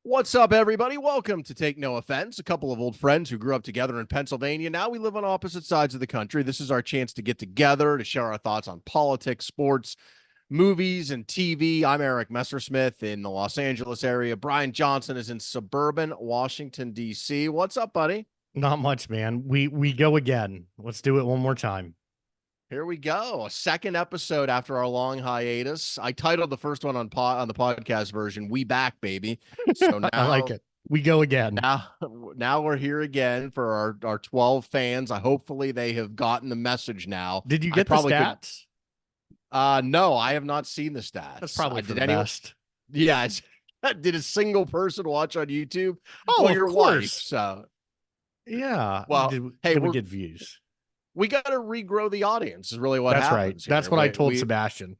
What's up, everybody? Welcome to Take No Offense. A couple of old friends who grew up together in Pennsylvania. Now we live on opposite sides of the country. This is our chance to get together to share our thoughts on politics, sports, movies, and TV. I'm Eric Messersmith in the Los Angeles area. Brian Johnson is in suburban Washington, D.C. What's up, buddy? Not much, man. We go again. Let's do it one more time. Here we go. A second episode after our long hiatus. I titled the first one on the podcast version, "We Back, Baby." So I like now it. We go again. Now, now we're here again for our 12 fans. Hopefully they have gotten the message now. Did you I get the probably could. stats? No, I have not seen the stats. That's probably for Did the anyone? best. Yeah, did a single person watch on YouTube? Oh, Well, of your course. wife. So, Yeah. well, hey, Did we get views? we got to regrow the audience. Is really what That's right. happens That's here. what I told we Sebastian.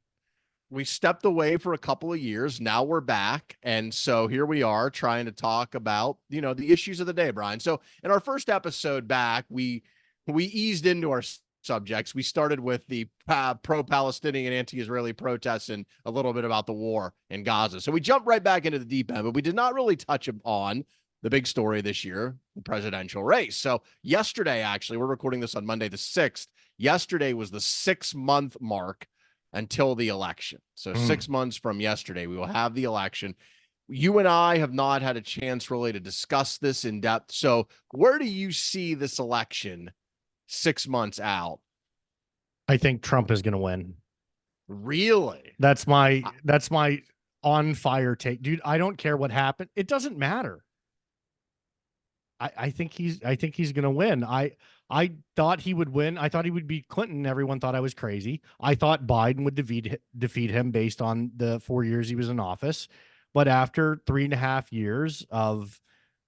we stepped away for a couple of years. Now we're back. And so here we are trying to talk about, the issues of the day, Brian. So in our first episode back, we eased into our subjects. We started with the pro-Palestinian anti-Israeli protests and a little bit about the war in Gaza. So we jumped right back into the deep end, but we did not really touch on the big story this year, the presidential race. So yesterday, actually, we're recording this on Monday the 6th. Yesterday was the 6-month mark until the election. So 6 months from yesterday, we will have the election. You and I have not had a chance really to discuss this in depth. So where do you see this election 6 months out? I think Trump is going to win. Really? That's my on fire take, dude. I don't care what happened. It doesn't matter. I think he's going to win. I thought he would win. I thought he would beat Clinton. Everyone thought I was crazy. I thought Biden would defeat him based on the 4 years he was in office. But after 3.5 years of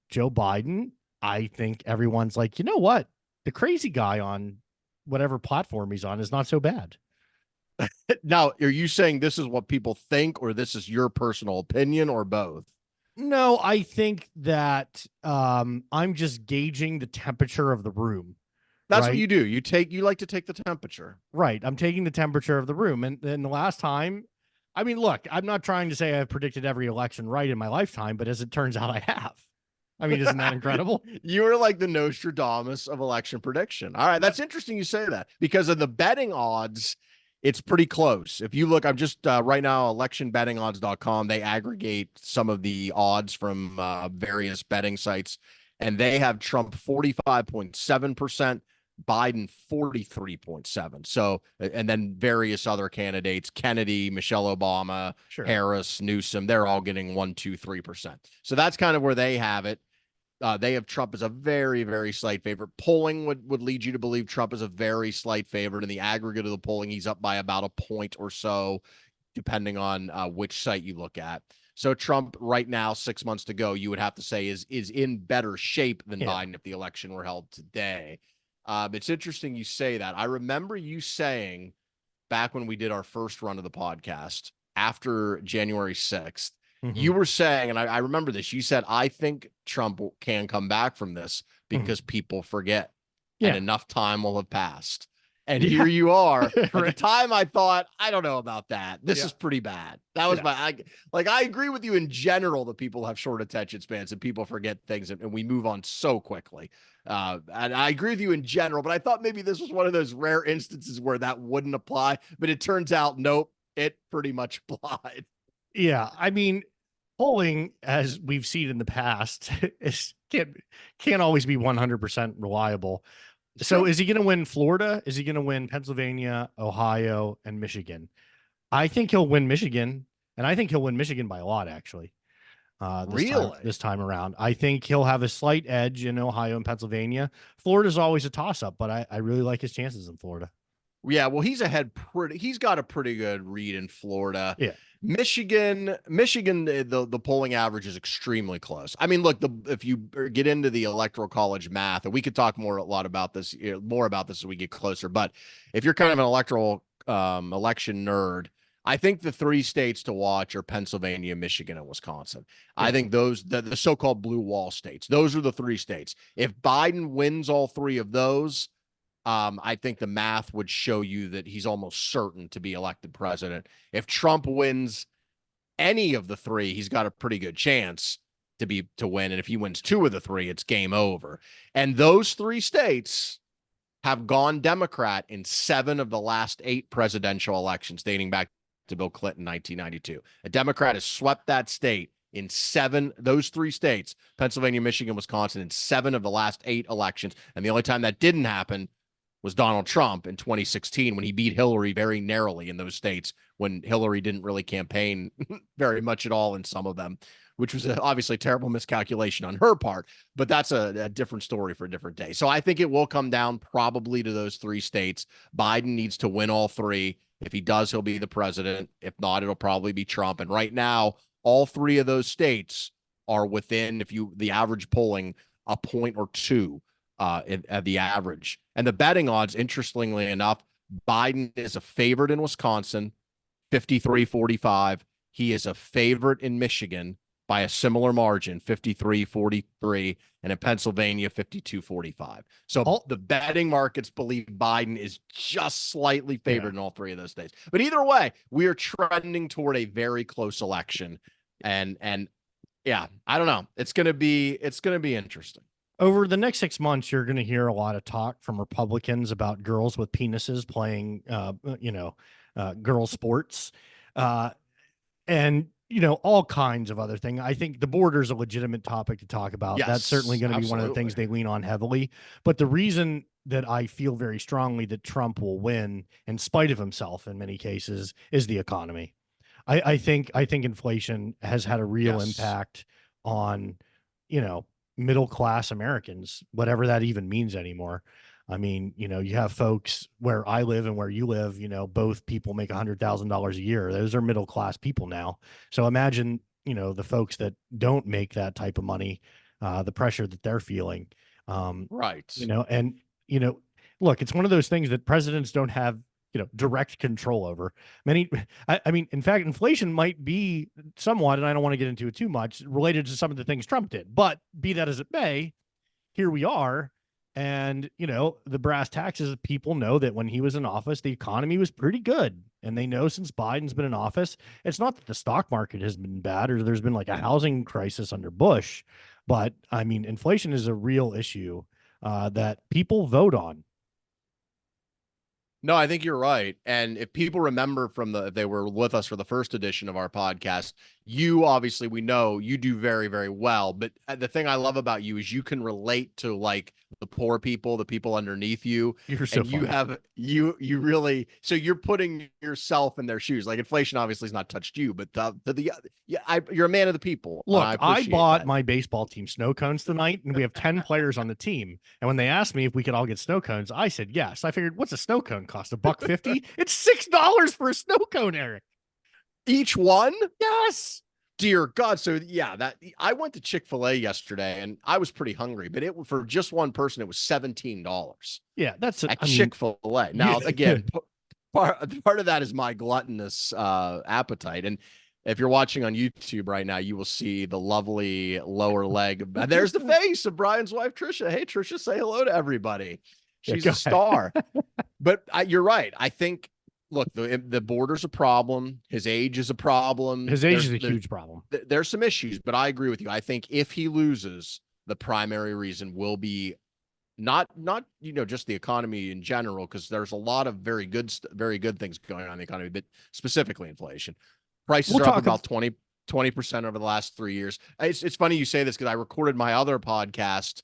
Joe Biden, I think everyone's like, you know what? The crazy guy on whatever platform he's on is not so bad. Now, are you saying this is what people think, or this is your personal opinion, or both? No, I think that I'm just gauging the temperature of the room. That's right? what you do. You like to take the temperature. Right. I'm taking the temperature of the room. And then the last time, I mean, look, I'm not trying to say I've predicted every election right in my lifetime, but as it turns out, I have. I mean, isn't that incredible? You are like the Nostradamus of election prediction. All right. That's interesting you say that, because of the betting odds, it's pretty close. If you look, I'm just right now, electionbettingodds.com. They aggregate some of the odds from various betting sites, and they have Trump 45.7%. Biden 43.7. So, and then various other candidates, Kennedy, Michelle Obama, Sure. Harris, Newsom, they're all getting 1, 2, 3%. So that's kind of where they have it. They have Trump as a very, very slight favorite. Polling would lead you to believe Trump is a very slight favorite. In the aggregate of the polling, he's up by about a point or so, depending on which site you look at. So Trump right now, 6 months to go, you would have to say is in better shape than Biden if the election were held today. It's interesting you say that. I remember you saying back when we did our first run of the podcast after January 6th, you were saying, and I remember this, you said, I think Trump can come back from this because people forget and enough time will have passed. And here you are. At the time, I thought, I don't know about that. This is pretty bad. That was I agree with you in general that people have short attention spans and people forget things and we move on so quickly. And I agree with you in general, but I thought maybe this was one of those rare instances where that wouldn't apply. But it turns out, nope, it pretty much applied. Yeah. I mean, polling, as we've seen in the past, can't always be 100% reliable. So is he going to win Florida? Is he going to win Pennsylvania, Ohio, and Michigan? I think he'll win Michigan, and I think he'll win Michigan by a lot, actually. This time around, I think he'll have a slight edge in Ohio and Pennsylvania. Florida's always a toss-up, but I really like his chances in Florida. Yeah, well, he's got a pretty good read in Florida. Yeah. Michigan, the polling average is extremely close. I mean, look, if you get into the electoral college math, and we could talk more about this as we get closer, but if you're kind of an electoral election nerd, I think the 3 states to watch are Pennsylvania, Michigan, and Wisconsin. Yeah. I think those, the so-called blue wall states, those are the 3 states. If Biden wins all 3 of those, I think the math would show you that he's almost certain to be elected president. If Trump wins any of the 3, he's got a pretty good chance. to win. And if he wins 2 of the 3, it's game over. And those 3 states have gone Democrat in 7 of the last 8 presidential elections dating back to Bill Clinton, 1992. A Democrat has swept that state in 7, those 3 states, Pennsylvania, Michigan, Wisconsin, in 7 of the last 8 elections. And the only time that didn't happen was Donald Trump in 2016 when he beat Hillary very narrowly in those states when Hillary didn't really campaign very much at all in some of them, which was obviously a terrible miscalculation on her part. But that's a different story for a different day. So I think it will come down probably to those 3 states. Biden needs to win all 3. If he does, he'll be the president. If not, it'll probably be Trump. And right now, all 3 of those states are within, the average polling, a point or 2 at the average. And the betting odds, interestingly enough, Biden is a favorite in Wisconsin, 53-45. He is a favorite in Michigan by a similar margin, 53-43, and in Pennsylvania, 52-45. So the betting markets believe Biden is just slightly favored in all 3 of those states. But either way, we are trending toward a very close election. And yeah, I don't know. It's gonna be interesting. Over the next 6 months, you're going to hear a lot of talk from Republicans about girls with penises playing, girl sports, and all kinds of other things. I think the border is a legitimate topic to talk about. Yes, that's certainly going to be one of the things they lean on heavily. But the reason that I feel very strongly that Trump will win, in spite of himself in many cases, is the economy. I think inflation has had a real impact on, middle class Americans, whatever that even means anymore. I mean, you have folks where I live and where you live, both people make $100,000 a year. Those are middle class people now. So imagine, the folks that don't make that type of money, the pressure that they're feeling. Right. Look, it's one of those things that presidents don't have, direct control over. I mean, in fact, inflation might be somewhat, and I don't want to get into it too much, related to some of the things Trump did. But be that as it may, here we are. And, the brass tacks is people know that when he was in office, the economy was pretty good. And they know since Biden's been in office, it's not that the stock market has been bad or there's been like a housing crisis under Bush. But I mean, inflation is a real issue that people vote on. No, I think you're right. And if people remember if they were with us for the first edition of our podcast, obviously, we know you do very, very well. But the thing I love about you is you can relate to like the poor people, the people underneath you. You're so funny. You really, so you're putting yourself in their shoes. Like inflation obviously has not touched you, but you're a man of the people. Look, I bought my baseball team snow cones tonight, and we have 10 players on the team. And when they asked me if we could all get snow cones, I said yes. I figured, what's a snow cone cost? $1.50? It's $6 for a snow cone, Eric. Each one? Yes. Dear God. So yeah, I went to Chick-fil-A yesterday and I was pretty hungry, but for just one person, it was $17. Yeah, that's at Chick-fil-A. Now, again, part of that is my gluttonous appetite. And if you're watching on YouTube right now, you will see the lovely lower leg. And there's the face of Brian's wife, Trisha. Hey, Trisha, say hello to everybody. She's a star. But you're right. I think, look, the border's a problem. His age is a problem. His age is a huge problem. There's some issues, but I agree with you. I think if he loses, the primary reason will be not just the economy in general, because there's a lot of very good things going on in the economy, but specifically inflation. Prices are up about 20% over the last 3 years. It's funny you say this because I recorded my other podcast.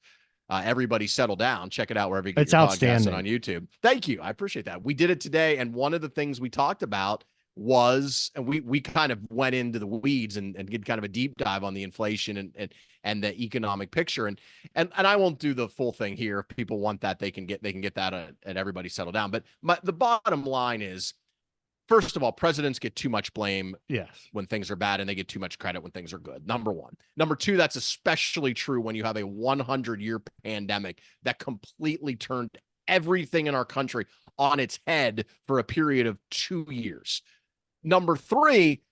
Everybody Settle Down. Check it out wherever you get your podcast on YouTube. Thank you. I appreciate that. We did it today. And one of the things we talked about was, and we kind of went into the weeds and did kind of a deep dive on the inflation and the economic picture. And I won't do the full thing here. If people want that, they can get that at Everybody Settle Down. But the bottom line is, first of all, presidents get too much blame when things are bad, and they get too much credit when things are good. Number one. Number two, that's especially true when you have a 100-year pandemic that completely turned everything in our country on its head for a period of 2 years. Number three,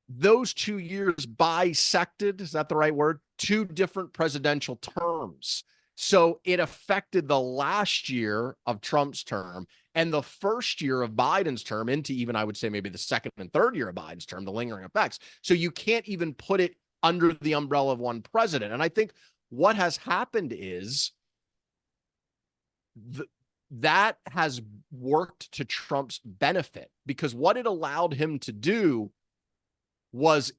those 2 years bisected, is that the right word? 2 different presidential terms. So it affected the last year of Trump's term and the first year of Biden's term into even, I would say, maybe the second and third year of Biden's term, the lingering effects. So you can't even put it under the umbrella of one president. And I think what has happened is that has worked to Trump's benefit, because what it allowed him to do was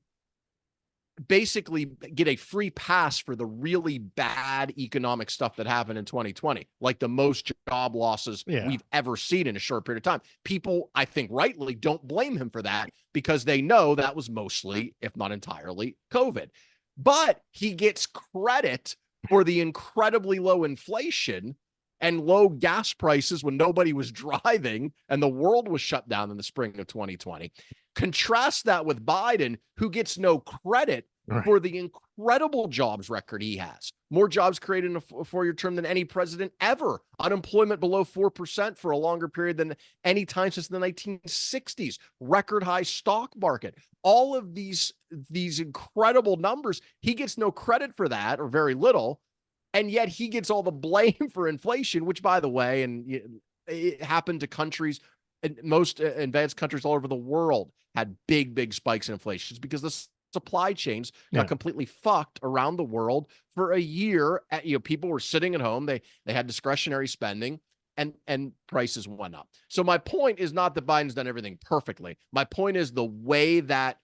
basically get a free pass for the really bad economic stuff that happened in 2020, like the most job losses we've ever seen in a short period of time. People, I think rightly, don't blame him for that because they know that was mostly, if not entirely, COVID. But he gets credit for the incredibly low inflation and low gas prices when nobody was driving and the world was shut down in the spring of 2020. Contrast that with Biden, who gets no credit for the incredible jobs record he has. More jobs created in a 4-year term than any president ever. Unemployment below 4% for a longer period than any time since the 1960s. Record high stock market. All of these incredible numbers, he gets no credit for that, or very little. And yet he gets all the blame for inflation, which, by the way, and it happened to countries, most advanced countries all over the world had big spikes in inflation. It's because the supply chains got completely fucked around the world for a year. People were sitting at home. They had discretionary spending, and prices went up. So my point is not that Biden's done everything perfectly. My point is the way that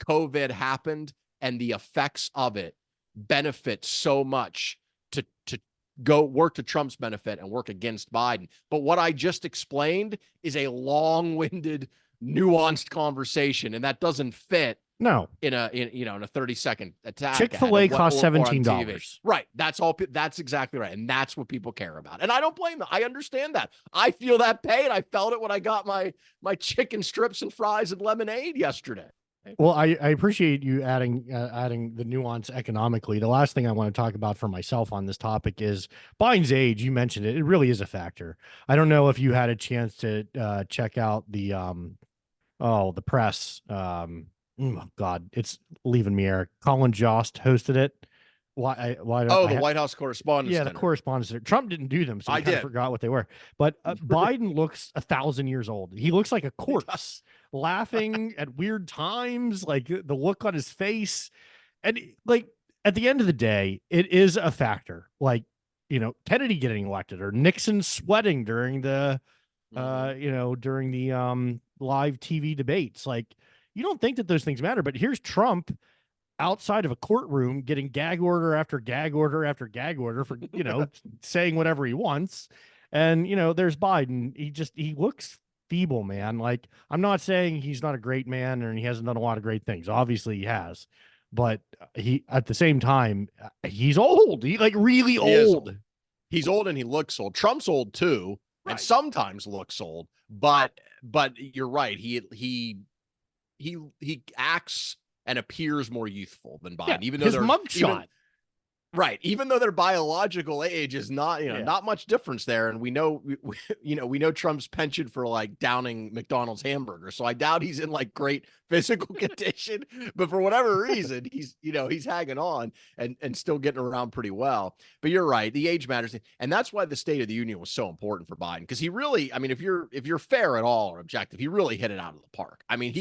COVID happened and the effects of it benefit so much to go work to Trump's benefit and work against Biden. But what I just explained is a long-winded, nuanced conversation, and that doesn't fit in a 30-second attack. Chick-fil-A costs $17. Right. That's all. That's exactly right. And that's what people care about. And I don't blame them. I understand that. I feel that pain. I felt it when I got my chicken strips and fries and lemonade yesterday. Well, I appreciate you adding the nuance economically. The last thing I want to talk about for myself on this topic is Biden's age. You mentioned it. It really is a factor. I don't know if you had a chance to check out the press. Oh God, it's leaving me, Eric. Colin Jost hosted it. Why? The White House Correspondents' Yeah, Dinner. The Correspondents' Dinner. Trump didn't do them, so I kind of forgot what they were. But Biden looks 1,000 years old. He looks like a corpse, laughing at weird times, like the look on his face. And like at the end of the day, it is a factor. Like, Kennedy getting elected or Nixon sweating during the during the live TV debates. Like, you don't think that those things matter, but here's Trump outside of a courtroom getting gag order after gag order after gag order for, saying whatever he wants. And, there's Biden. He looks feeble, man. Like, I'm not saying he's not a great man and he hasn't done a lot of great things. Obviously he has, but he, at the same time, he's old. He really old. He's old and he looks old. Trump's old too. And sometimes looks old, but you're right. He acts and appears more youthful than Biden, even though his mugshot. Right. Even though their biological age is not, not much difference there. And we know Trump's penchant for like downing McDonald's hamburgers. So I doubt he's in like great physical condition, but for whatever reason, he's hanging on and still getting around pretty well. But you're right. The age matters. And that's why the State of the Union was so important for Biden. Cause he really, I mean, if you're fair at all or objective, he really hit it out of the park. I mean,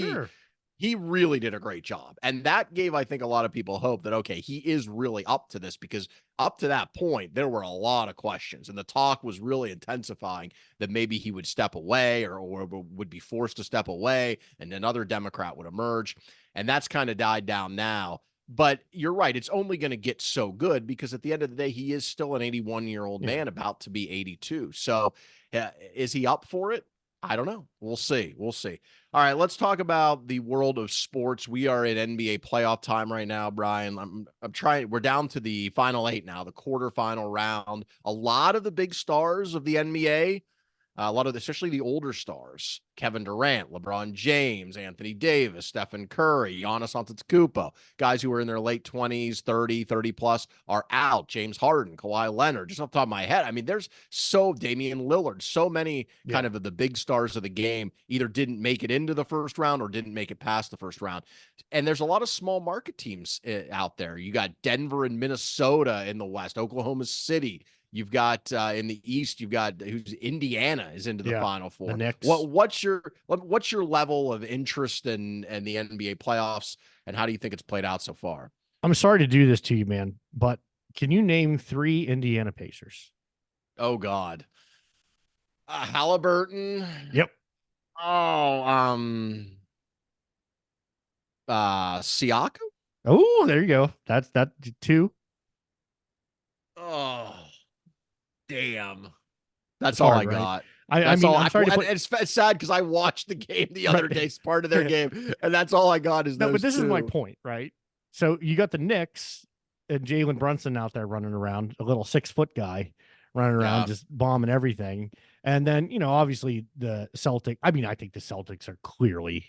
he really did a great job. And that gave, I think, a lot of people hope that, okay, he is really up to this, because up to that point, there were a lot of questions and the talk was really intensifying that maybe he would step away or would be forced to step away and another Democrat would emerge. And that's kind of died down now. But you're right. It's only going to get so good because at the end of the day, he is still an 81-year-old man about to be 82. So is he up for it? I don't know. We'll see. All right, let's talk about the world of sports. We are in NBA playoff time right now, Brian. I'm trying. We're down to the final 8 now, the quarterfinal round. A lot of the big stars of the NBA, especially the older stars, Kevin Durant, LeBron James, Anthony Davis, Stephen Curry, Giannis Antetokounmpo, guys who are in their late 20s, 30 plus are out. James Harden, Kawhi Leonard, just off the top of my head. I mean, there's Damian Lillard, so many kind of the big stars of the game either didn't make it into the first round or didn't make it past the first round. And there's a lot of small market teams out there. You got Denver and Minnesota in the West, Oklahoma City. You've got in the East, you've got Indiana is into the Final Four. The Knicks. What's your level of interest in the NBA playoffs, and how do you think it's played out so far? I'm sorry to do this to you, man, but can you name 3 Indiana Pacers? Oh God. Halliburton. Yep. Oh, Siakam. Oh, there you go. That's that 2. Oh, damn. That's It's all hard, I right? got. I That's mean, all. I'm sorry to And put it's sad because I watched the game the other right. day, it's part of their game, and that's all I got is No, but those this is my two. point, right? So you got the Knicks and Jalen Brunson out there running around, a little 6-foot guy running around, Yeah. just bombing everything. And then, obviously the Celtic. I mean, I think the Celtics are clearly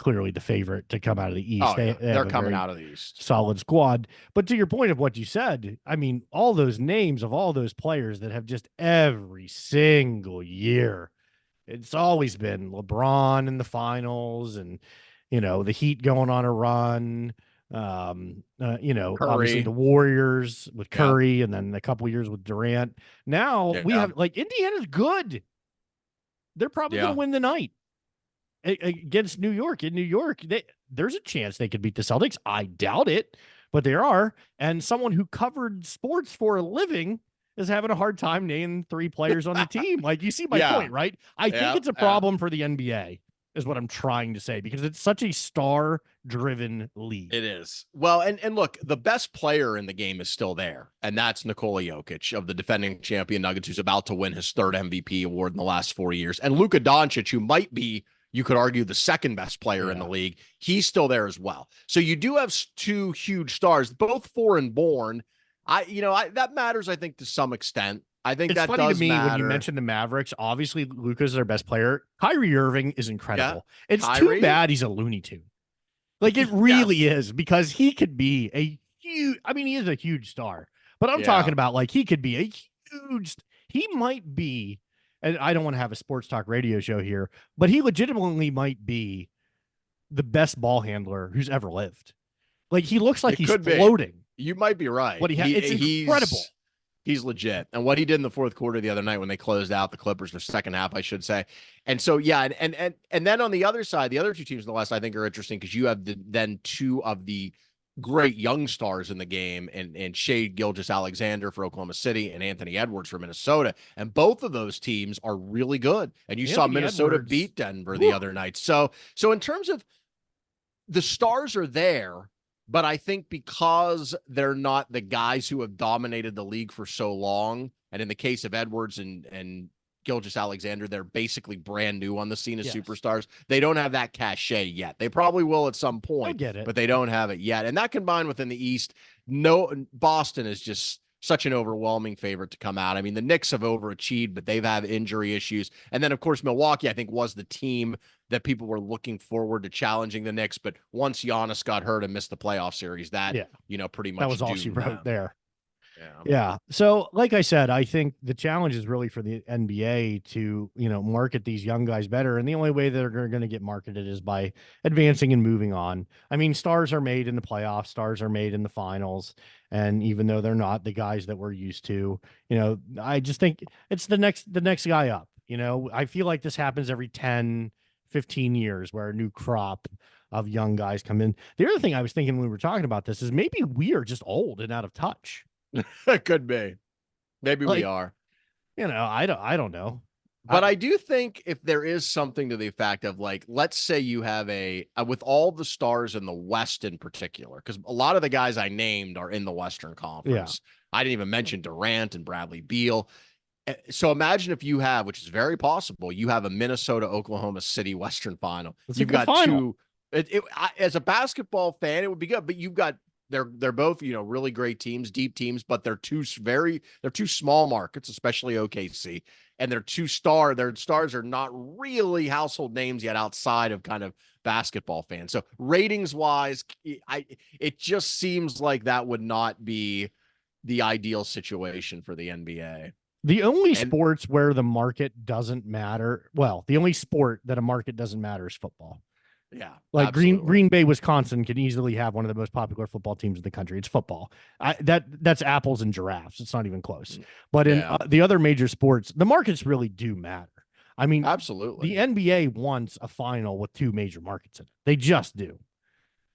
the favorite to come out of the East. Oh They yeah, they have they're a coming very out of the East. solid squad. But to your point of what you said, I mean, all those names of all those players that have just every single year, it's always been LeBron in the finals and, the Heat going on a run. Obviously the Curry. Warriors with Yeah. Curry and then a couple years with Durant. Now we Yeah. have like Indiana's good. They're probably going Yeah. to win the night against New York. In New York, there's a chance they could beat the Celtics. I doubt it, but there are. And someone who covered sports for a living is having a hard time naming 3 players on the team. Like, you see my Yeah. point, right? I think Yeah. it's a Yeah. problem for the NBA, is what I'm trying to say, because it's such a star-driven league. It is. Well, and look, the best player in the game is still there, and that's Nikola Jokic of the defending champion Nuggets, who's about to win his 3rd MVP award in the last 4 years. And Luka Doncic, who might be, you could argue, the 2nd best player in the league, he's still there as well. So you do have 2 huge stars, both foreign born. That matters, I think, to some extent. I think It's that funny to does me when you matter. mentioned the Mavericks. Obviously, Luka's their best player. Kyrie Irving is incredible. Yeah. It's too Kyrie? bad he's a Looney Tune. Like, it really Yes. is, because he could be a huge, I mean, he is a huge star, but I'm talking Yeah. about, like, he could be a huge, he might be, and I don't want to have a sports talk radio show here, but he legitimately might be the best ball handler who's ever lived. Like, he looks like It he's could be. floating. You might be right. What it's incredible. He's legit. And what he did in the 4th quarter the other night when they closed out the Clippers, their second half, I should say. And so, yeah. And then on the other side, the other 2 teams in the West, I think, are interesting because you have then 2 of the great young stars in the game, and Shai Gilgeous-Alexander for Oklahoma City and Anthony Edwards for Minnesota. And both of those teams are really good. And you saw Minnesota beat Denver the other night. So in terms of the stars are there, but I think because they're not the guys who have dominated the league for so long, and in the case of Edwards and Gilgeous-Alexander, they're basically brand new on the scene as superstars. They don't have that cachet yet. They probably will at some point, but they don't have it yet. And that combined within the East, Boston is just such an overwhelming favorite to come out. I mean, the Knicks have overachieved, but they've had injury issues. And then, of course, Milwaukee, I think, was the team that people were looking forward to challenging the Knicks. But once Giannis got hurt and missed the playoff series, that, pretty much that was all she wrote there. Yeah. So, like I said, I think the challenge is really for the NBA to, market these young guys better. And the only way they're going to get marketed is by advancing and moving on. I mean, stars are made in the playoffs, stars are made in the finals. And even though they're not the guys that we're used to, I just think it's the next guy up. I feel like this happens every 10, 15 years where a new crop of young guys come in. The other thing I was thinking when we were talking about this is maybe we are just old and out of touch. It could be. Maybe we are. I don't know. But I do think if there is something to the effect of, like, let's say you have with all the stars in the West in particular, because a lot of the guys I named are in the Western Conference. Yeah. I didn't even mention Durant and Bradley Beal. So imagine if you have, which is very possible, you have a Minnesota, Oklahoma City Western Final. You've got final. As a basketball fan, it would be good, but you've got they're both, really great teams, deep teams, but they're two small markets, especially OKC, and their stars are not really household names yet outside of kind of basketball fans. So ratings wise, it just seems like that would not be the ideal situation for the NBA. The only sports where the market doesn't matter, the only sport that a market doesn't matter is football. Yeah, like Green Bay, Wisconsin can easily have one of the most popular football teams in the country. It's football. That's apples and giraffes. It's not even close. But in the other major sports, the markets really do matter. I mean, absolutely. The NBA wants a final with 2 major markets in it. They just do.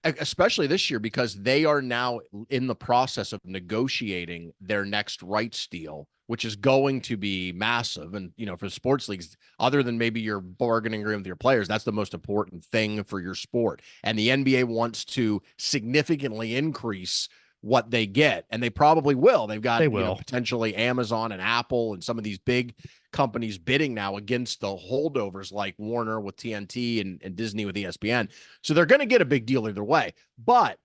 especially this year because they are now in the process of negotiating their next rights deal, which is going to be massive. And, for sports leagues, other than maybe your bargaining agreement with your players, that's the most important thing for your sport. And the NBA wants to significantly increase what they get, and they probably will. They've got, potentially Amazon and Apple and some of these big companies bidding now against the holdovers like Warner with TNT and Disney with ESPN. So they're going to get a big deal either way. But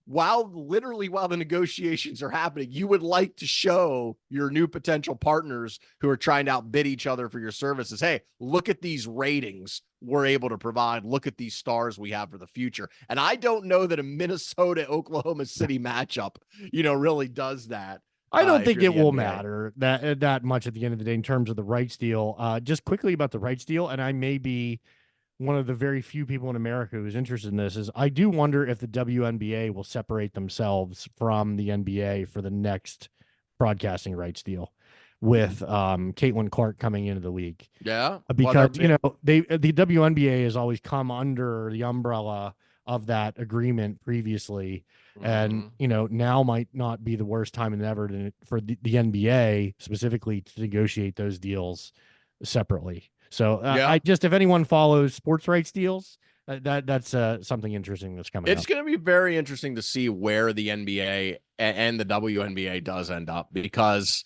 while the negotiations are happening, you would like to show your new potential partners who are trying to outbid each other for your services, hey, look at these ratings we're able to provide. Look at these stars we have for the future. And I don't know that a Minnesota-Oklahoma City matchup, really does that. I don't think it will matter that much at the end of the day in terms of the rights deal. Just quickly about the rights deal, and I may be one of the very few people in America who's interested in this, is I do wonder if the WNBA will separate themselves from the NBA for the next broadcasting rights deal with Caitlin Clark coming into the league. Yeah. Because, the WNBA has always come under the umbrella of that agreement previously. And, now might not be the worst time in ever for the NBA specifically to negotiate those deals separately. So if anyone follows sports rights deals, that's something interesting that's coming up. It's going to be very interesting to see where the NBA and the WNBA does end up, because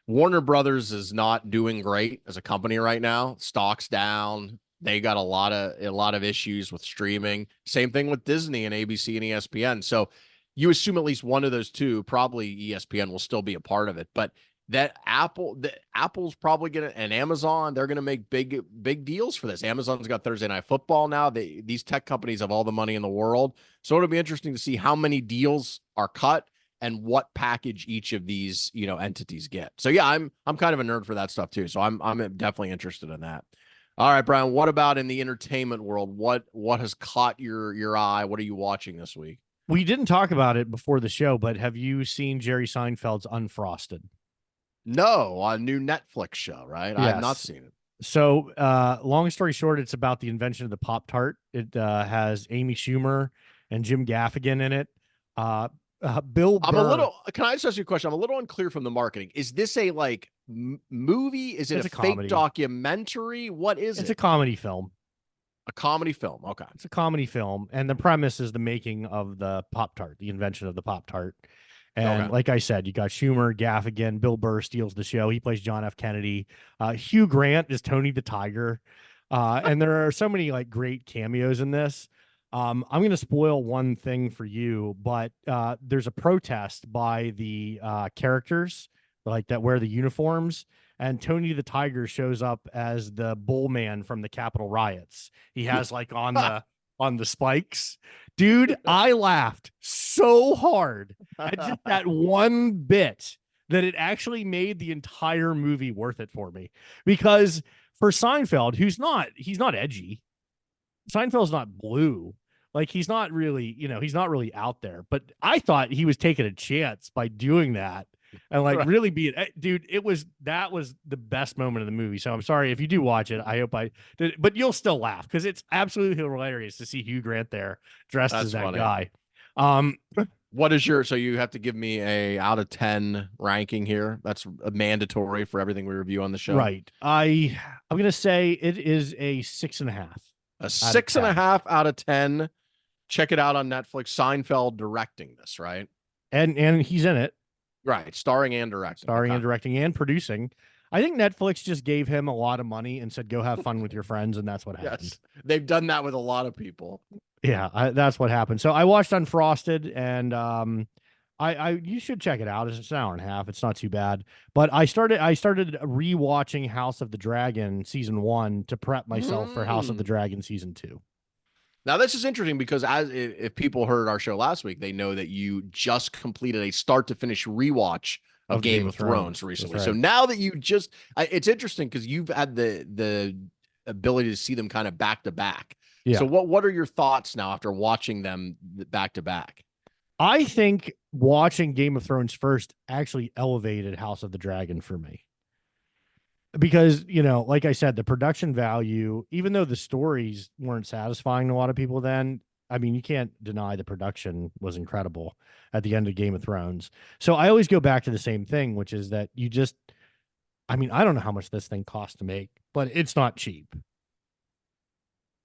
Warner Brothers is not doing great as a company right now. Stock's down. They got a lot of issues with streaming. Same thing with Disney and ABC and ESPN. So you assume at least one of those two, probably ESPN, will still be a part of it. But that Apple's probably going to, and Amazon, they're going to make big deals for this. Amazon's got Thursday Night Football now. These tech companies have all the money in the world. So it'll be interesting to see how many deals are cut and what package each of these, entities get. So yeah, I'm kind of a nerd for that stuff too. So I'm definitely interested in that. All right, Brian, what about in the entertainment world? What has caught your eye? What are you watching this week? We didn't talk about it before the show, but have you seen Jerry Seinfeld's Unfrosted? No, a new Netflix show, right? Yes. I have not seen it. So, long story short, it's about the invention of the Pop-Tart. It has Amy Schumer and Jim Gaffigan in it. Bill Burr. Can I just ask you a question? I'm a little unclear from the marketing. Is this a movie? Is it a fake documentary? What is it? It's a comedy film. A comedy film. Okay. It's a comedy film. And the premise is the making of the Pop-Tart, the invention of the Pop-Tart. And like I said, you got Schumer, Gaffigan, Bill Burr steals the show. He plays John F. Kennedy. Hugh Grant is Tony the Tiger. And there are so many great cameos in this. I'm going to spoil one thing for you, but there's a protest by the characters that wear the uniforms, and Tony the Tiger shows up as the bull man from the Capitol riots. He has on the spikes. Dude, I laughed so hard at just that one bit that it actually made the entire movie worth it for me. Because for Seinfeld, he's not edgy. Seinfeld's not blue. He's not really, he's not really out there. But I thought he was taking a chance by doing that and really being, dude, that was the best moment of the movie. So I'm sorry if you do watch it. I hope I did, but you'll still laugh because it's absolutely hilarious to see Hugh Grant there dressed as that guy. What is so you have to give me a out of 10 ranking here. That's a mandatory for everything we review on the show. Right. I'm going to say it is a 6.5. A 6.5 out of 10. Check it out on Netflix. Seinfeld directing this, right? And he's in it. Right. Starring and directing. And directing and producing. I think Netflix just gave him a lot of money and said, go have fun with your friends. And that's what happened. Yes. They've done that with a lot of people. Yeah, that's what happened. So I watched Unfrosted, and you should check it out. It's an hour and a half. It's not too bad. But I started rewatching House of the Dragon season 1 to prep myself for House of the Dragon season 2. Now, this is interesting because if people heard our show last week, they know that you just completed a start to finish rewatch of Game of Thrones recently. Right. So now that you it's interesting because you've had the ability to see them kind of back to back. Yeah. So what are your thoughts now after watching them back to back? I think watching Game of Thrones first actually elevated House of the Dragon for me. Because, like I said, the production value, even though the stories weren't satisfying to a lot of people then, I mean, you can't deny the production was incredible at the end of Game of Thrones. So I always go back to the same thing, which is that you just, I mean, I don't know how much this thing costs to make, but it's not cheap.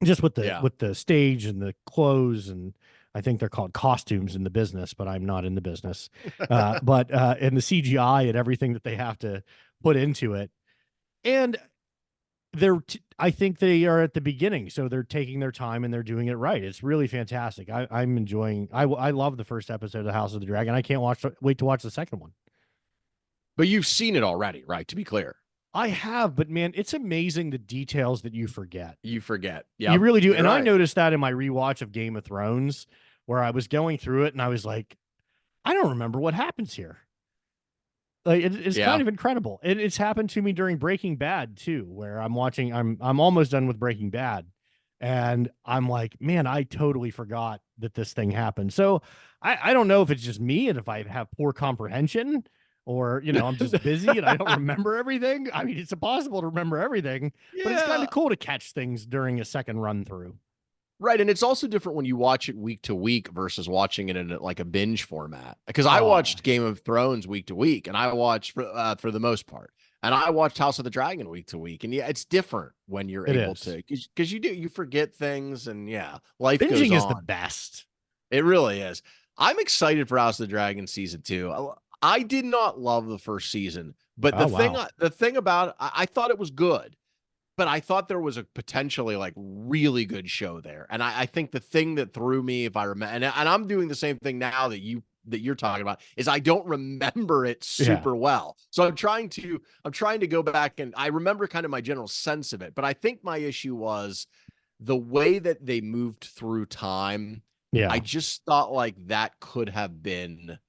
Just Yeah. with the stage and the clothes, and I think they're called costumes in the business, but I'm not in the business. But and the CGI and everything that they have to put into it. And I think they are at the beginning, so they're taking their time and they're doing it right. It's really fantastic. I'm enjoying. I love the first episode of the House of the Dragon. I can't wait to watch the second one. But you've seen it already, right? To be clear, I have, but man, it's amazing the details that you forget. you forget. You Yeah, really do. you're And I right. noticed that in my rewatch of Game of Thrones, where I was going through it and I was like, I don't remember what happens here. Like it's kind Yeah. of incredible. It's happened to me during Breaking Bad too, where I'm almost done with Breaking Bad, and I'm like, man, I totally forgot that this thing happened. So I don't know if it's just me and if I have poor comprehension, or I'm just busy and I don't remember everything. I mean, it's impossible to remember everything, but it's kind Yeah. of cool to catch things during a second run through. Right. And it's also different when you watch it week to week versus watching it in like a binge format. Because I Oh watched Game of Thrones week to week, and I watched for the most part. And I watched House of the Dragon week to week. And yeah, it's different when you're it able is. to, because you forget things, and yeah, life goes Binging is the on. best. It really is. I'm excited for House of the Dragon season 2. I did not love the first season, but Oh wow. the thing about it, I thought it was good, but I thought there was a potentially like really good show there. And I think the thing that threw me, if I remember, and I'm doing the same thing now that you're talking about, is I don't remember it Yeah. super well. So I'm trying to go back, and I remember kind of my general sense of it. But I think my issue was the way that they moved through time. I Yeah. just thought like that could have been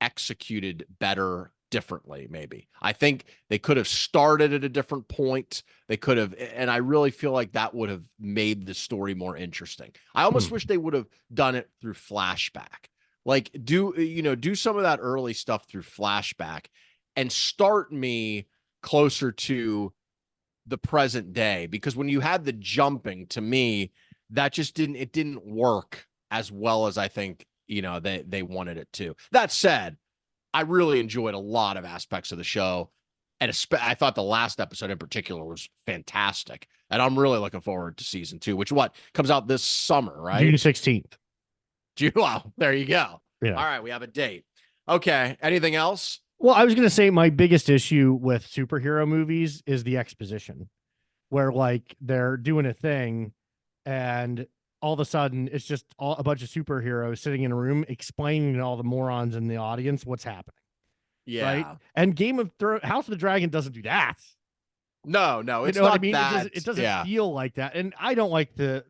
executed better, differently. Maybe I think they could have started at a different point. They could have, and I really feel like that would have made the story more interesting. I almost Hmm. wish they would have done it through flashback. Like do some of that early stuff through flashback and start me closer to the present day, because when you had the jumping, to me, that just didn't work as well as I think they wanted it to. That said, I really enjoyed a lot of aspects of the show, and I thought the last episode in particular was fantastic. And I'm really looking forward to season 2, which comes out this summer, right? June 16th. Well, there you go. Yeah. All right, we have a date. Okay, anything else? Well, I was going to say my biggest issue with superhero movies is the exposition, where like they're doing a thing and all of a sudden it's just a bunch of superheroes sitting in a room explaining to all the morons in the audience what's happening. Right. Yeah. And Game of Thrones, House of the Dragon doesn't do that. No, You it's know what I not mean? that. It doesn't Yeah. feel like that. And I don't like the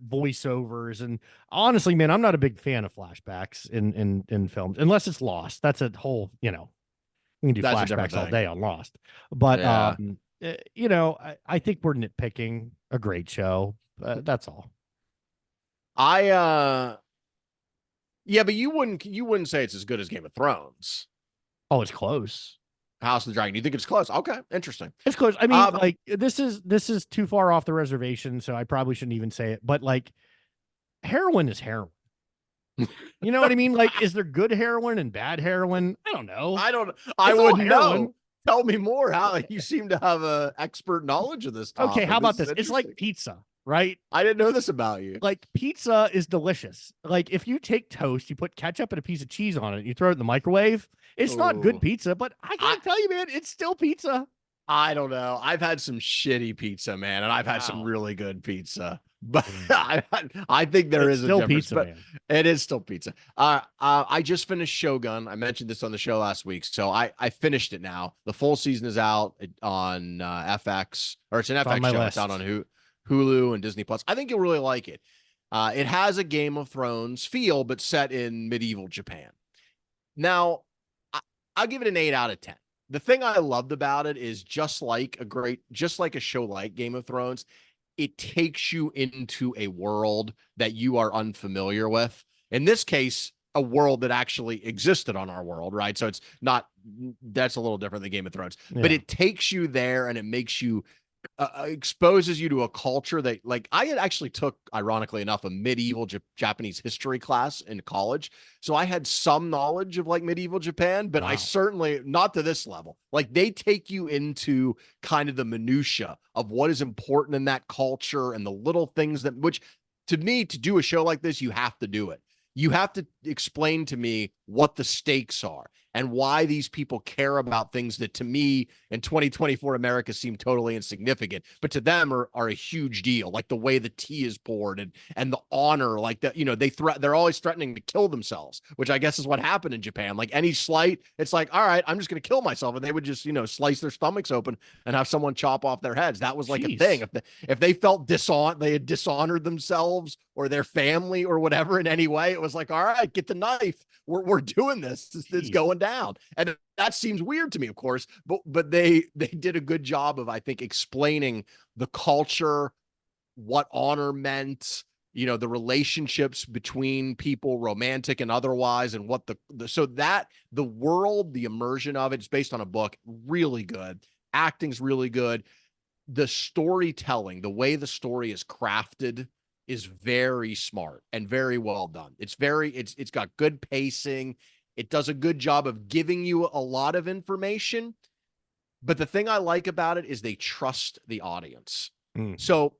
voiceovers. And honestly, man, I'm not a big fan of flashbacks in films unless it's Lost. That's a whole, we can do That's a different flashbacks all thing. day on Lost. But Yeah. I think we're nitpicking a great show. That's all. Yeah, but you wouldn't say it's as good as Game of Thrones. Oh, it's close. House of the Dragon. You think it's close? Okay, interesting. It's close. I mean, Um, like this is too far off the reservation, so I probably shouldn't even say it. But like, heroin is heroin. You know what I mean? Like, is there good heroin and bad heroin? I don't know. I don't. I It's all wouldn't heroin. know. Tell me more. How you seem to have a expert knowledge of this topic. Okay, how about this? Is It's like interesting. pizza, right? I didn't know this about you. Like pizza is delicious. Like if you take toast, you put ketchup and a piece of cheese on it, you throw it in the microwave. It's not good Ooh. pizza, but I gotta tell you, man, it's still pizza. I don't know. I've had some shitty pizza, man, and I've had some Wow. really good pizza. But I think there It's is a still difference. pizza, But man. it is still pizza. I just finished Shogun. I mentioned this on the show last week, so I finished it now. The full season is out on FX, or it's an It's on FX my show. list. It's out on Hulu and Disney Plus. I think you'll really like it. It has a Game of Thrones feel, but set in medieval Japan. Now, I'll give it an 8 out of 10. The thing I loved about it is just like a show like Game of Thrones, it takes you into a world that you are unfamiliar with. In this case, a world that actually existed on our world, right? So it's not, that's a little different than Game of Thrones, but Yeah. it takes you there and it makes you exposes you to a culture that, like, I had actually took, ironically enough, a medieval Japanese history class in college. So I had some knowledge of like medieval Japan, but I Wow. certainly not to this level. Like they take you into kind of the minutia of what is important in that culture and the little things that, which to me, to do a show like this, you have to do it. You have to explain to me what the stakes are and why these people care about things that to me in 2024 America seem totally insignificant, but to them are a huge deal. Like the way the tea is poured and the honor, like that, you know, they're always threatening to kill themselves, which I guess is what happened in Japan. Like any slight, it's like, all right, I'm just going to kill myself. And they would just, you know, slice their stomachs open and have someone chop off their heads. That was like a thing. Jeez. If they felt they had dishonored themselves or their family or whatever in any way, it was like, all right, get the knife. We're doing this. It's Jeez. going down. And that seems weird to me, of course, but they did a good job of, I think, explaining the culture, what honor meant, you know, the relationships between people, romantic and otherwise, and what so that the world, the immersion of it's based on a book, really good. Acting's really good. The storytelling, the way the story is crafted is very smart and very well done. It's got good pacing. It does a good job of giving you a lot of information. But the thing I like about it is they trust the audience. Mm. So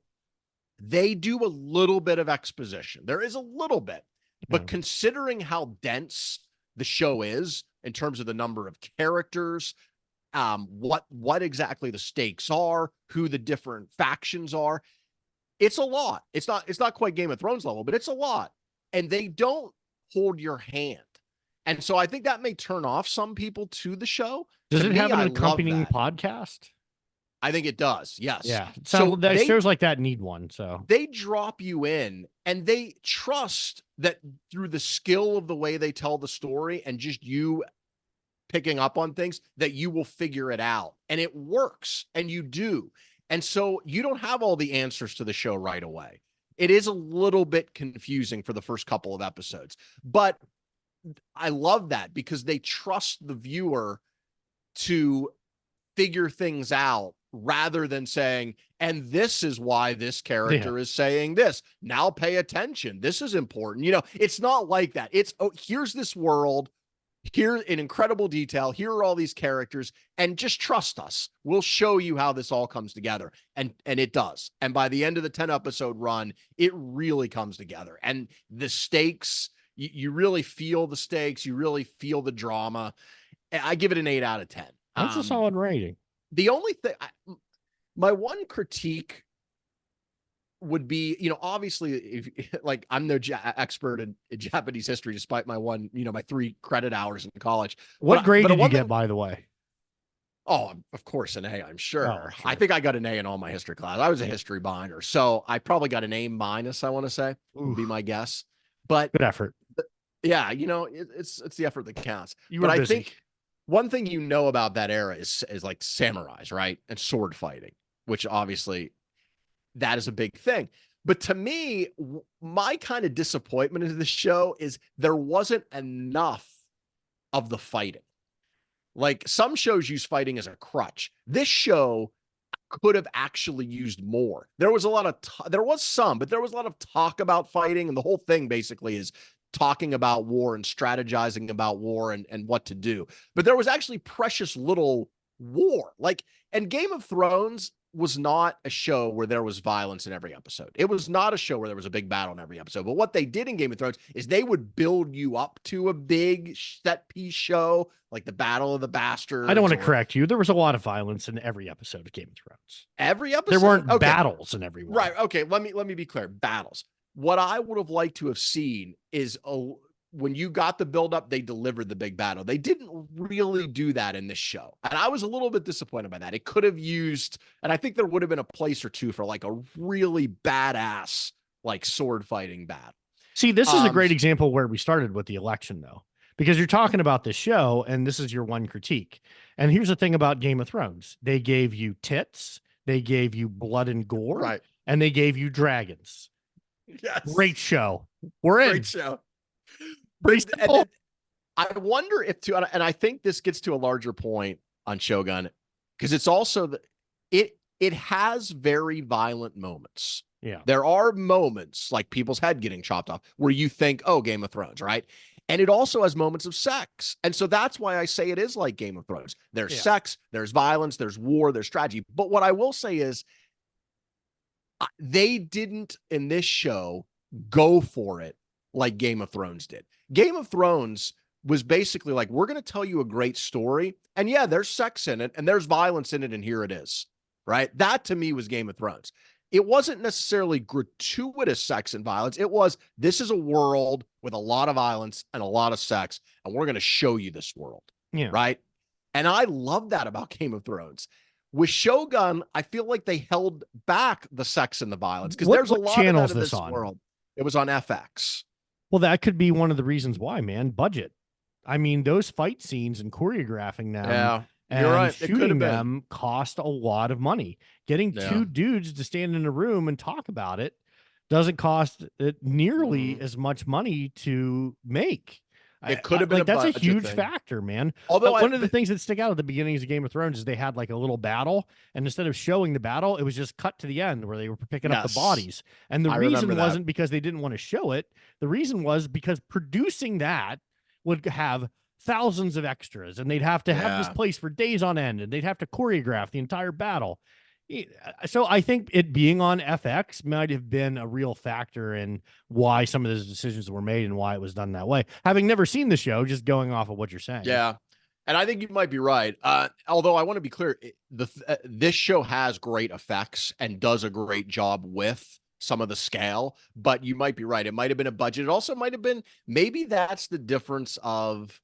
they do a little bit of exposition. There is a little bit, but considering how dense the show is in terms of the number of characters, what exactly the stakes are, who the different factions are, it's a lot. It's not quite Game of Thrones level, but it's a lot. And they don't hold your hand. And so I think that may turn off some people to the show. Does To it me, have an I love accompanying that. podcast? I think it does. Yes. Yeah. So That shows like that need one. So they drop you in and they trust that through the skill of the way they tell the story and just you picking up on things that you will figure it out. And it works and you do. And so you don't have all the answers to the show right away. It is a little bit confusing for the first couple of episodes, but I love that because they trust the viewer to figure things out rather than saying, and this is why this character is saying this. Now pay attention. This is important. You know, it's not like that. It's, oh, here's this world. Here in incredible detail. Here are all these characters, and just trust us. We'll show you how this all comes together. And it does. And by the end of the 10 episode run, it really comes together. And the stakes, you really feel the stakes. You really feel the drama. I give it an 8 out of 10. That's a solid rating. The only thing, my one critique would be, you know, obviously, if like I'm no expert in Japanese history, despite my one, you know, my 3 credit hours in college. What grade did you get, thing, by the way? Oh, of course, an A, I'm sure. Oh, sure. I think I got an A in all my history class. I was a history binder, so I probably got an A minus, I want to say, would be my guess. But good effort. Yeah, you know, it's the effort that counts. You were but busy. I think one thing you know about that era is like samurais, right? And sword fighting, which obviously that is a big thing. But to me, my kind of disappointment in the show is there wasn't enough of the fighting. Like some shows use fighting as a crutch. This show could have actually used more. There was a lot of, there was some, but there was a lot of talk about fighting. And the whole thing basically is talking about war and strategizing about war and what to do. But there was actually precious little war. Like, and Game of Thrones was not a show where there was violence in every episode. It was not a show where there was a big battle in every episode. But what they did in Game of Thrones is they would build you up to a big set piece show, like the Battle of the Bastards. I don't want to correct you. There was a lot of violence in every episode of Game of Thrones. Every episode? There weren't battles in every one. Right. Okay. Let me be clear. Battles. What I would have liked to have seen is when you got the buildup, they delivered the big battle. They didn't really do that in this show. And I was a little bit disappointed by that. It could have used, and I think there would have been a place or two for like a really badass, like sword fighting battle. See, this is a great example where we started with the election, though, because you're talking about this show and this is your one critique. And here's the thing about Game of Thrones. They gave you tits, they gave you blood and gore, right, and they gave you dragons. Yes. Great show. We're in. Great show. And I wonder if too, and I think this gets to a larger point on Shogun, because it's also it it has very violent moments. Yeah. There are moments like people's head getting chopped off where you think, oh, Game of Thrones, right? And it also has moments of sex. And so that's why I say it is like Game of Thrones. There's sex, there's violence, there's war, there's strategy. But what I will say is they didn't in this show go for it like Game of Thrones did. Game of Thrones was basically like, we're going to tell you a great story. And yeah, there's sex in it and there's violence in it. And here it is, right? That to me was Game of Thrones. It wasn't necessarily gratuitous sex and violence. It was, this is a world with a lot of violence and a lot of sex, and we're going to show you this world. Yeah. Right. And I love that about Game of Thrones. With Shogun, I feel like they held back the sex and the violence because there's a lot of that in this world. It was on FX. Well, that could be one of the reasons why, man. Budget. I mean, those fight scenes and choreographing them and right. shooting them cost a lot of money. Getting two dudes to stand in a room and talk about it doesn't cost nearly as much money to make. It could have been like that's a huge factor, man. Although one of the things that stick out at the beginnings of Game of Thrones is they had like a little battle, and instead of showing the battle, it was just cut to the end where they were picking up the bodies. And the reason wasn't because they didn't want to show it. The reason was because producing that would have thousands of extras, and they'd have to have this place for days on end, and they'd have to choreograph the entire battle. So I think it being on FX might have been a real factor in why some of those decisions were made and why it was done that way. Having never seen the show, just going off of what you're saying. Yeah. And I think you might be right. Although I want to be clear, this show has great effects and does a great job with some of the scale, but you might be right. It might have been a budget. It also might have been, maybe that's the difference of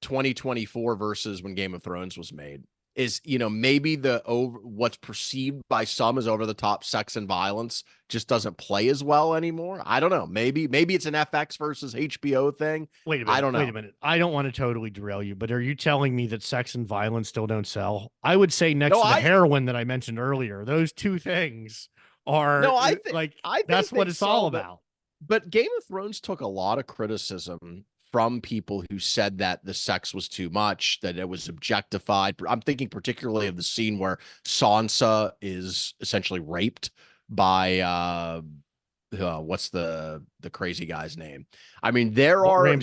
2024 versus when Game of Thrones was made. Is, maybe what's perceived by some as over the top sex and violence just doesn't play as well anymore. I don't know. Maybe it's an FX versus HBO thing. Wait a minute. I don't know. Wait a minute. I don't want to totally derail you, but are you telling me that sex and violence still don't sell? I would say next to the heroin that I mentioned earlier, those two things are I think that's what it's all about. But Game of Thrones took a lot of criticism from people who said that the sex was too much, that it was objectified. I'm thinking particularly of the scene where Sansa is essentially raped by what's the crazy guy's name? I mean, there are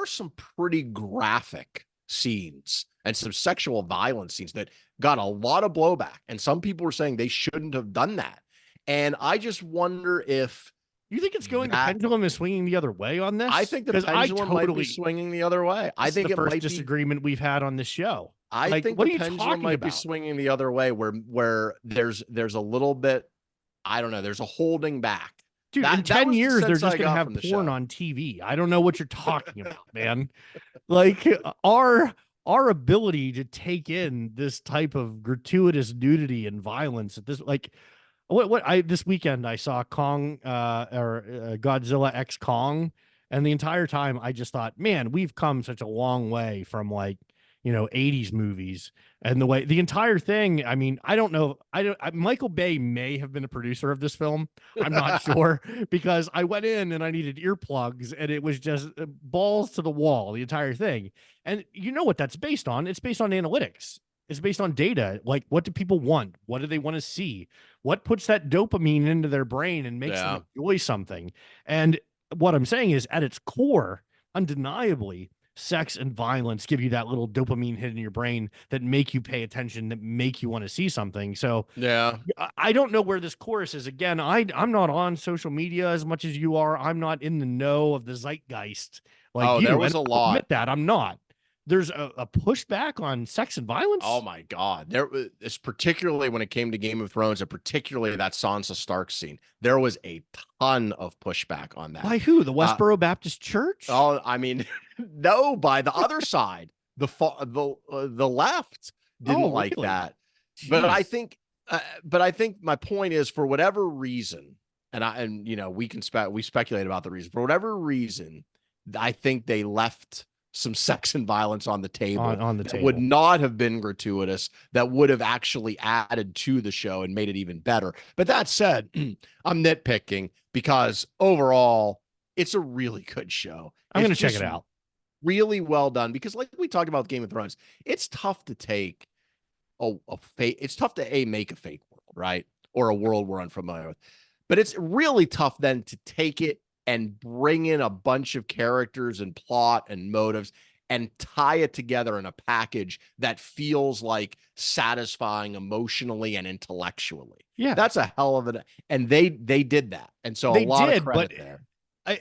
some pretty graphic scenes and some sexual violence scenes that got a lot of blowback, and some people were saying they shouldn't have done that. And I just wonder if you think it's going, the pendulum is swinging the other way on this? I think the pendulum might be swinging the other way. I think the first disagreement we've had on this show. I think the pendulum might be swinging the other way, where there's a little bit, I don't know, there's a holding back. Dude, in 10 years, they're just going to have porn on TV. I don't know what you're talking about, man. Like, our ability to take in this type of gratuitous nudity and violence at this, like, this weekend I saw Godzilla X Kong, and the entire time I just thought, man, we've come such a long way from 80s movies, and the entire thing. I mean, I don't know. Michael Bay may have been a producer of this film. I'm not sure, because I went in and I needed earplugs, and it was just balls to the wall, the entire thing. And you know what that's based on? It's based on analytics. It's based on data. Like, what do people want? What do they want to see? What puts that dopamine into their brain and makes them enjoy something? And what I'm saying is, at its core, undeniably, sex and violence give you that little dopamine hit in your brain that make you pay attention, that make you want to see something. So I don't know where this chorus is. Again, I'm not on social media as much as you are. I'm not in the know of the zeitgeist like you. There was a lot. I'll admit that I'm not. There's a pushback on sex and violence. Oh my God. There was, particularly when it came to Game of Thrones, and particularly that Sansa Stark scene, there was a ton of pushback on that. By who? The Westboro Baptist Church? Oh, I mean, no, by the other side, the left didn't like that. Jeez. But I think my point is, for whatever reason, we speculate about the reason. For whatever reason, I think they left some sex and violence on the table, that would not have been gratuitous, that would have actually added to the show and made it even better. But that said, I'm nitpicking, because overall it's a really good show. I'm going to check it out. Really well done, because like we talked about with Game of Thrones, it's tough to take a fake. It's tough to make a fake world, right? Or a world we're unfamiliar with. But it's really tough then to take it and bring in a bunch of characters and plot and motives and tie it together in a package that feels like satisfying emotionally and intellectually. Yeah. That's a hell of an, and they did that. And so They a lot did, of credit but there.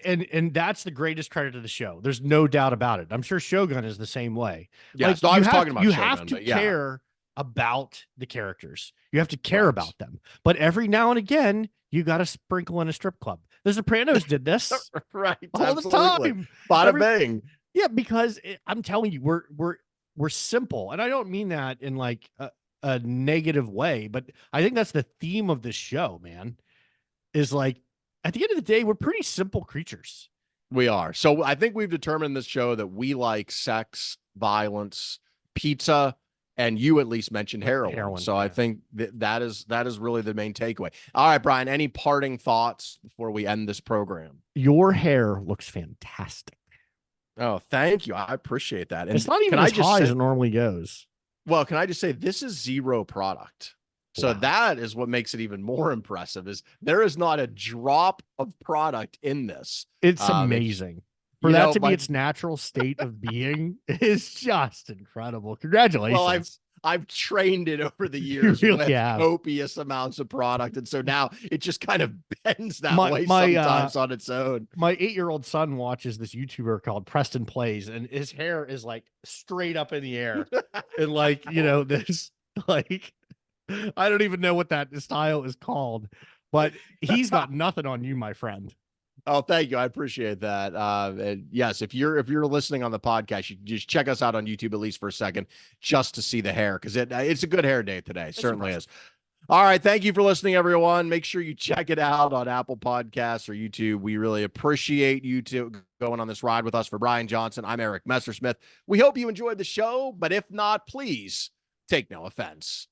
and that's the greatest credit to the show. There's no doubt about it. I'm sure Shogun is the same way. Yeah, Like so I was talking about you Shogun, have to but yeah. care about the characters. You have to care Right. about them. But every now and again, you got to sprinkle in a strip club. The Sopranos did this Right. all Absolutely. the time. Bada bing. Yeah, because I'm telling you, we're simple, and I don't mean that in like a negative way, but I think that's the theme of this show, man. Is like at the end of the day, we're pretty simple creatures. We are. So I think we've determined in this show that we like sex, violence, pizza, and you at least mentioned heroin. So yeah. I think that is really the main takeaway. All right, Brian, any parting thoughts before we end this program? Your hair looks fantastic. Oh, thank you. I appreciate that. And it's not even as high as it normally goes. Well, can I just say this is zero product. So that is what makes it even more impressive is there is not a drop of product in this. It's amazing. For that to be its natural state of being is just incredible. Congratulations. Well, I've trained it over the years with copious amounts of product. And so now it just kind of bends that way sometimes on its own. My 8-year-old son watches this YouTuber called Preston Plays, and his hair is like straight up in the air. And like, this like, I don't even know what that style is called, but he's got nothing on you, my friend. Oh, thank you. I appreciate that. And yes, if you're listening on the podcast, you just check us out on YouTube at least for a second, just to see the hair, because it's a good hair day today. Certainly is. All right. Thank you for listening, everyone. Make sure you check it out on Apple Podcasts or YouTube. We really appreciate you two going on this ride with us. For Brian Johnson, I'm Eric Messersmith. We hope you enjoyed the show, but if not, please take no offense.